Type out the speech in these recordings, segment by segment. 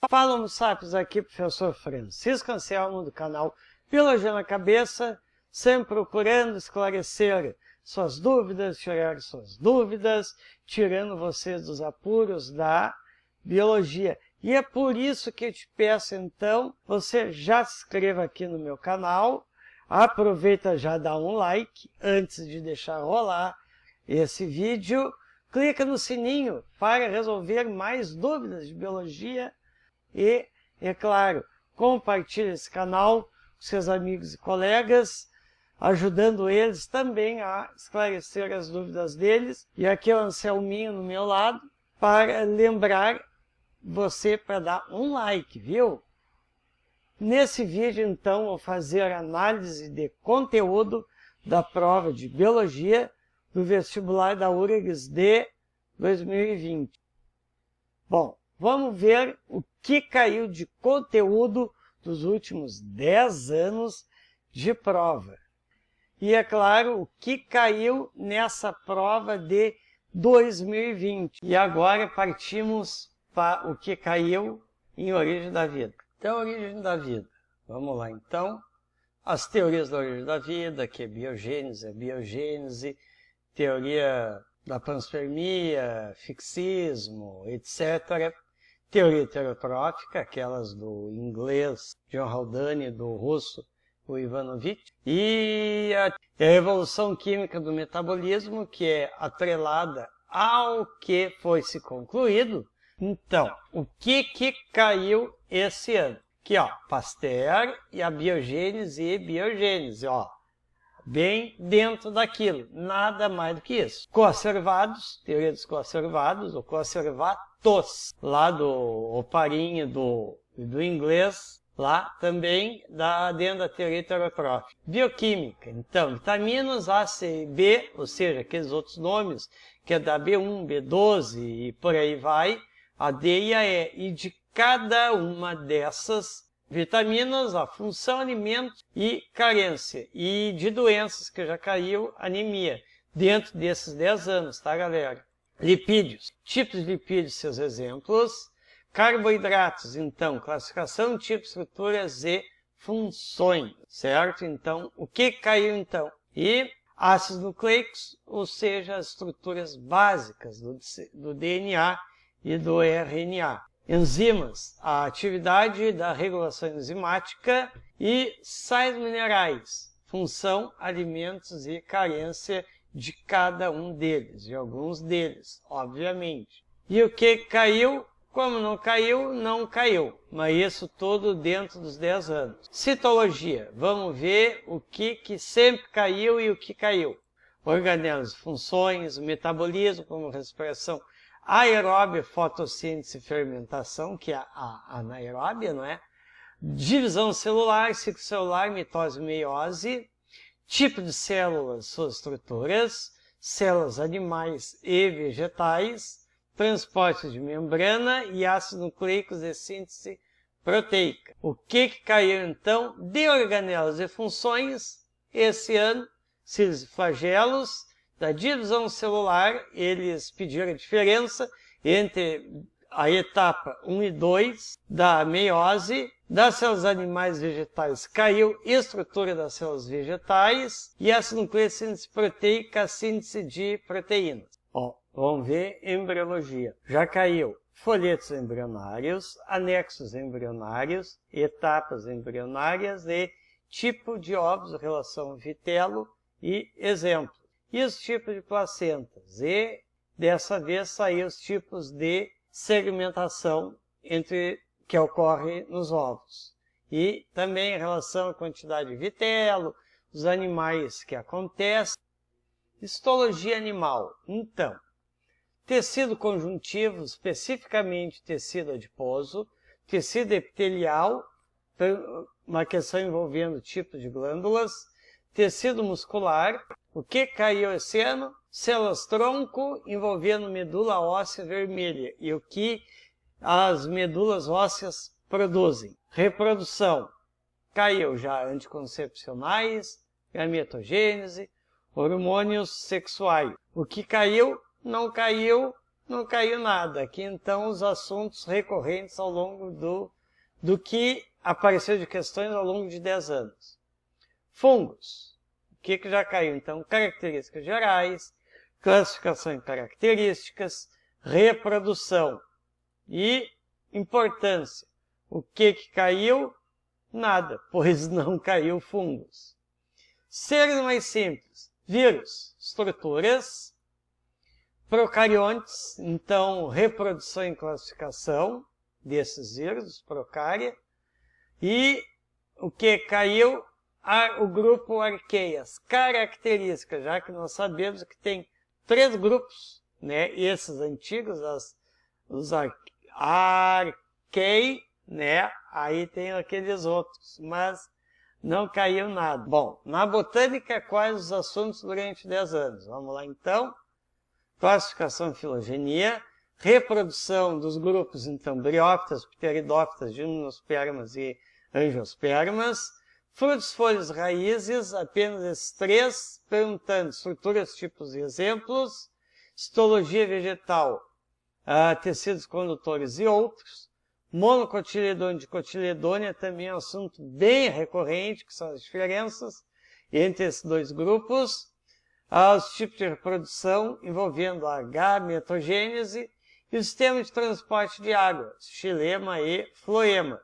Fala, Homo sapiens, aqui professor Francisco Anselmo do canal Biologia na Cabeça, sempre procurando esclarecer suas dúvidas, tirar suas dúvidas, tirando vocês dos apuros da biologia. E é por isso que eu te peço, então, você já se inscreva aqui no meu canal, aproveita já dá um like antes de deixar rolar esse vídeo, clica no sininho para resolver mais dúvidas de biologia e, é claro, compartilhe esse canal com seus amigos e colegas, ajudando eles também a esclarecer as dúvidas deles. E aqui é o Anselminho no meu lado para lembrar você para dar um like, viu? Nesse vídeo, então, vou fazer análise de conteúdo da prova de Biologia do vestibular da URGS de 2020. Bom, vamos ver o que caiu de conteúdo dos últimos 10 anos de prova. E, é claro, o que caiu nessa prova de 2020. E agora partimos para o que caiu em Origem da Vida. Então, Origem da Vida. Vamos lá, então. As teorias da origem da vida, que é biogênese, teoria da panspermia, fixismo, etc. Teoria heterotrófica, aquelas do inglês John Haldane e do russo o Ivanovich. E a evolução química do metabolismo, que é atrelada ao que foi se concluído. Então, o que caiu esse ano? Aqui, ó, Pasteur e a biogênese e biogênese, ó. Bem dentro daquilo, nada mais do que isso. Coacervados, teoria dos coacervados, ou coacervatos, lá do Oparin do inglês, lá também dentro da teoria heterotrófica. Bioquímica, então, vitaminas A, C e B, ou seja, aqueles outros nomes, que é da B1, B12 e por aí vai, a D e a E, e de cada uma dessas vitaminas, a função, alimento e carência, e de doenças que já caiu, anemia, dentro desses 10 anos, tá, galera? Lipídios, tipos de lipídios, seus exemplos. Carboidratos, então, classificação, tipo, estruturas e funções, certo? Então, o que caiu, então? E ácidos nucleicos, ou seja, as estruturas básicas do DNA e do RNA. Enzimas, a atividade da regulação enzimática, e sais minerais, função, alimentos e carência de cada um deles, de alguns deles, obviamente. E o que caiu? Como não caiu, não caiu, mas isso tudo dentro dos 10 anos. Citologia, vamos ver o que sempre caiu e o que caiu. Organelos, funções, metabolismo, como respiração aeróbia, fotossíntese e fermentação, que é a anaeróbia, não é? Divisão celular, ciclo celular, mitose e meiose, tipo de células, suas estruturas, células animais e vegetais, transporte de membrana e ácidos nucleicos de síntese proteica. O que caiu, então, de organelos e funções esse ano? Cílios e flagelos. Da divisão celular, eles pediram a diferença entre a etapa 1 e 2 da meiose. Das células animais e vegetais caiu estrutura das células vegetais e ácido nucleico, síntese proteica, síntese de proteínas. Ó, vamos ver embriologia. Já caiu folhetos embrionários, anexos embrionários, etapas embrionárias e tipo de ovos, relação vitelo e exemplo. E os tipos de placentas. E dessa vez saiu os tipos de segmentação que ocorre nos ovos. E também em relação à quantidade de vitelo, os animais que acontecem. Histologia animal. Então, tecido conjuntivo, especificamente tecido adiposo, tecido epitelial, uma questão envolvendo tipos de glândulas, tecido muscular. O que caiu esse ano? Células tronco envolvendo medula óssea vermelha e o que as medulas ósseas produzem. Reprodução. Caiu já anticoncepcionais, gametogênese, hormônios sexuais. O que caiu? Não caiu não caiu nada. Aqui, então, os assuntos recorrentes ao longo do que apareceu de questões ao longo de 10 anos. Fungos. O que já caiu? Então, características gerais, classificação em características, reprodução e importância. O que caiu? Nada, pois não caiu fungos. Seres mais simples. Vírus, estruturas. Procariontes, então, reprodução e classificação desses vírus, procária. E o que caiu? O grupo Arqueias, características, já que nós sabemos que tem 3 grupos, né? Esses antigos, os Arquei, né? Aí tem aqueles outros, mas não caiu nada. Bom, na botânica, quais os assuntos durante 10 anos? Vamos lá, então. Classificação e filogenia, reprodução dos grupos, então, briófitas, pteridófitas, gimnospermas e angiospermas, frutos, folhas, raízes, apenas esses 3, perguntando estruturas, tipos e exemplos, histologia vegetal, tecidos condutores e outros, monocotiledônia e dicotiledônia, também é um assunto bem recorrente, que são as diferenças entre esses 2 grupos, os tipos de reprodução envolvendo a gametogênese e o sistema de transporte de água, xilema e floema,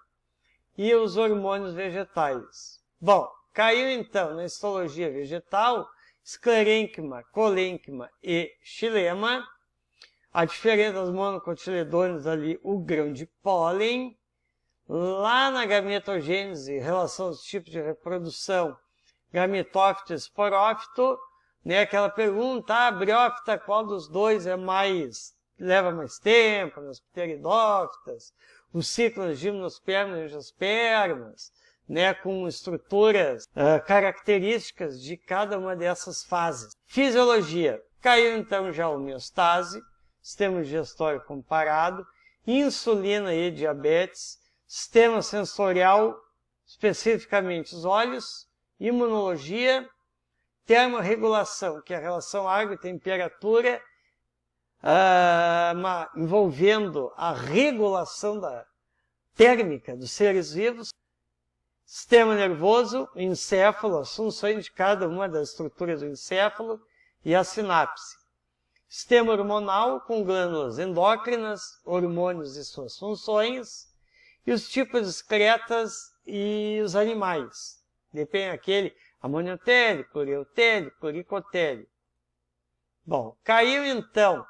e os hormônios vegetais. Bom, caiu então na histologia vegetal, esclerênquima, colênquima e xilema. A diferença das monocotiledôneas ali, o grão de pólen. Lá na gametogênese, relação aos tipos de reprodução, gametófito e esporófito, né? Aquela pergunta, briófita, qual dos 2 leva mais tempo, nas pteridófitas, os ciclos gimnospermas e angiospermas, né? Com estruturas características de cada uma dessas fases. Fisiologia, caiu então já a homeostase, sistema digestório comparado, insulina e diabetes, sistema sensorial, especificamente os olhos, imunologia, termorregulação, que é a relação água e temperatura, envolvendo a regulação térmica dos seres vivos, sistema nervoso, o encéfalo, as funções de cada uma das estruturas do encéfalo e a sinapse. Sistema hormonal, com glândulas endócrinas, hormônios e suas funções, e os tipos excretas e os animais. Depende aquele amoniotélio, ureotélio, uricotélio. Bom, caiu então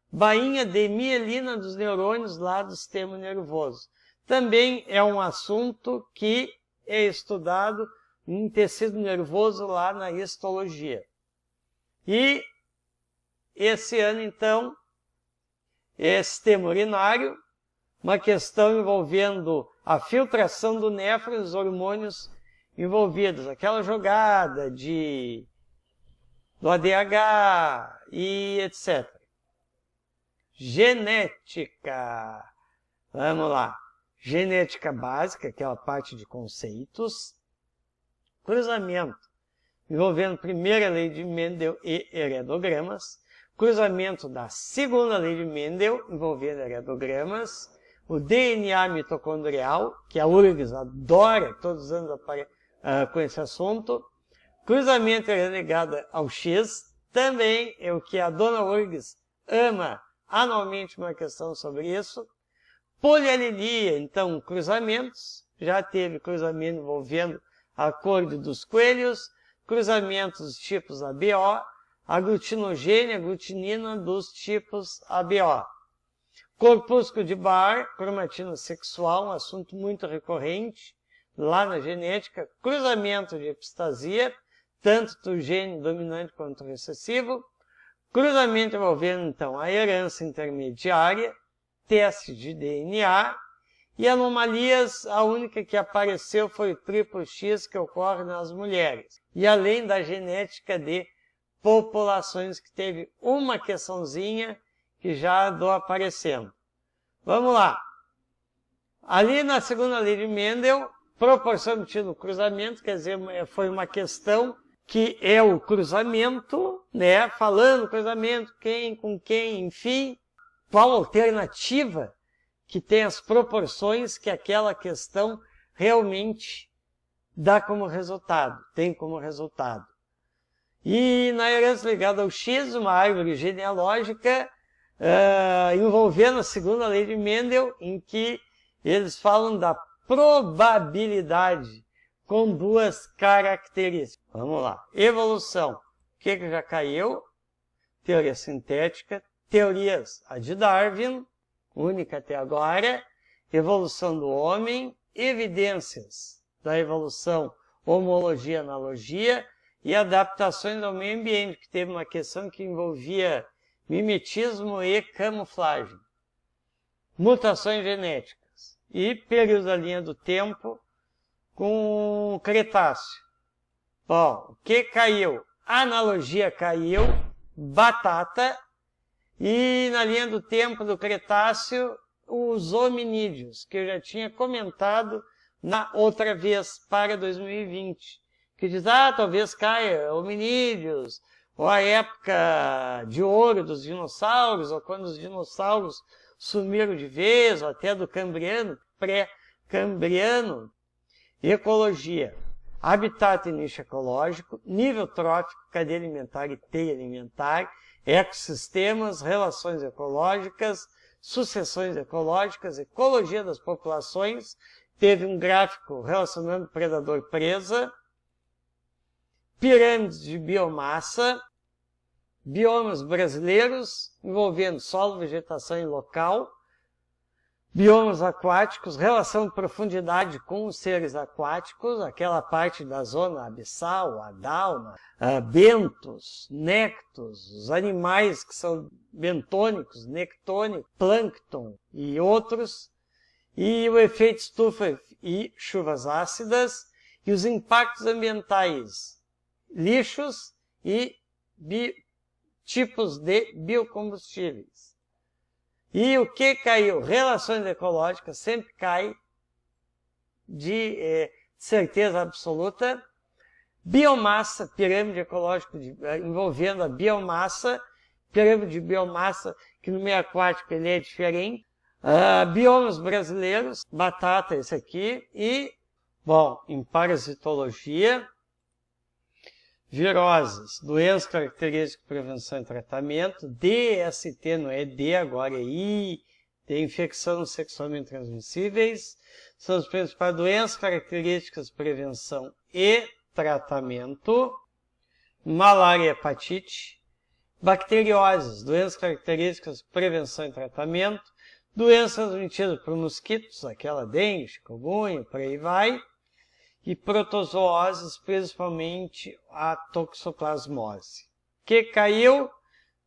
bainha de mielina dos neurônios lá do sistema nervoso. Também é um assunto que é estudado em tecido nervoso lá na histologia. E esse ano, então, é sistema urinário, uma questão envolvendo a filtração do néfron e os hormônios envolvidos. Aquela jogada do ADH e etc. Genética. Vamos lá. Genética básica, aquela parte de conceitos. Cruzamento, envolvendo primeira lei de Mendel e heredogramas. Cruzamento da segunda lei de Mendel, envolvendo heredogramas. O DNA mitocondrial, que a URGS adora todos os anos com esse assunto. Cruzamento ligado ao X, também é o que a dona URGS ama anualmente, uma questão sobre isso. Polialelia, então, cruzamentos. Já teve cruzamento envolvendo a cor dos coelhos, cruzamentos dos tipos ABO, aglutinogênio, aglutinina dos tipos ABO. Corpúsculo de Barr, cromatina sexual, um assunto muito recorrente lá na genética. Cruzamento de epistasia, tanto do gene dominante quanto recessivo. Cruzamento envolvendo, então, a herança intermediária, teste de DNA. E anomalias, a única que apareceu foi o triplo X, que ocorre nas mulheres. E além da genética de populações, que teve uma questãozinha que já andou aparecendo. Vamos lá. Ali na segunda lei de Mendel, proporção obtida no cruzamento, quer dizer, foi uma questão que é o cruzamento, né? Falando cruzamento, quem com quem, enfim. qual alternativa que tem as proporções que aquela questão realmente dá como resultado, tem como resultado. E na herança ligada ao X, uma árvore genealógica envolvendo a segunda lei de Mendel, em que eles falam da probabilidade com duas características. Vamos lá. Evolução. O que já caiu? Teoria sintética. Teorias, a de Darwin, única até agora. Evolução do homem. Evidências da evolução, homologia, analogia. E adaptações ao meio ambiente, que teve uma questão que envolvia mimetismo e camuflagem. Mutações genéticas. E período da linha do tempo com Cretáceo. Bom, o que caiu? Analogia caiu, batata, e na linha do tempo do Cretáceo, os hominídeos, que eu já tinha comentado na outra vez, para 2020. Que diz, talvez caia hominídeos, ou a época de ouro dos dinossauros, ou quando os dinossauros sumiram de vez, ou até do Cambriano, pré-Cambriano. Ecologia, habitat e nicho ecológico, nível trófico, cadeia alimentar e teia alimentar, ecossistemas, relações ecológicas, sucessões ecológicas, ecologia das populações, teve um gráfico relacionando predador-presa, pirâmides de biomassa, biomas brasileiros, envolvendo solo, vegetação e local, biomas aquáticos, relação de profundidade com os seres aquáticos, aquela parte da zona abissal, adalma, bentos, nectos, os animais que são bentônicos, nectônicos, plâncton e outros, e o efeito estufa e chuvas ácidas, e os impactos ambientais, lixos e tipos de biocombustíveis. E o que caiu? Relações ecológicas, sempre cai de certeza absoluta. Biomassa, pirâmide ecológica envolvendo a biomassa, pirâmide de biomassa, que no meio aquático ele é diferente. Biomas brasileiros, batata esse aqui. E, bom, em parasitologia, viroses, doenças características, prevenção e tratamento, DST não é D, agora é I, de infecção sexualmente transmissíveis, são as principais doenças características, prevenção e tratamento, malária e hepatite, bacterioses, doenças características, prevenção e tratamento, doenças transmitidas por mosquitos, aquela dengue, chikungunya, por aí vai, e protozooses, principalmente a toxoplasmose. Que caiu?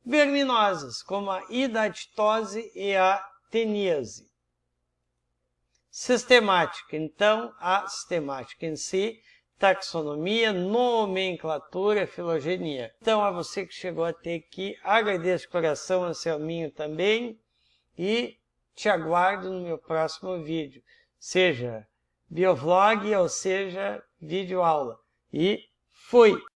Verminosas, como a hidatidose e a teníase. Sistemática, então, a sistemática em si, taxonomia, nomenclatura, filogenia. Então, a você que chegou até aqui, agradeço de coração, Anselminho também, e te aguardo no meu próximo vídeo, seja biovlog ou seja vídeo aula. E fui!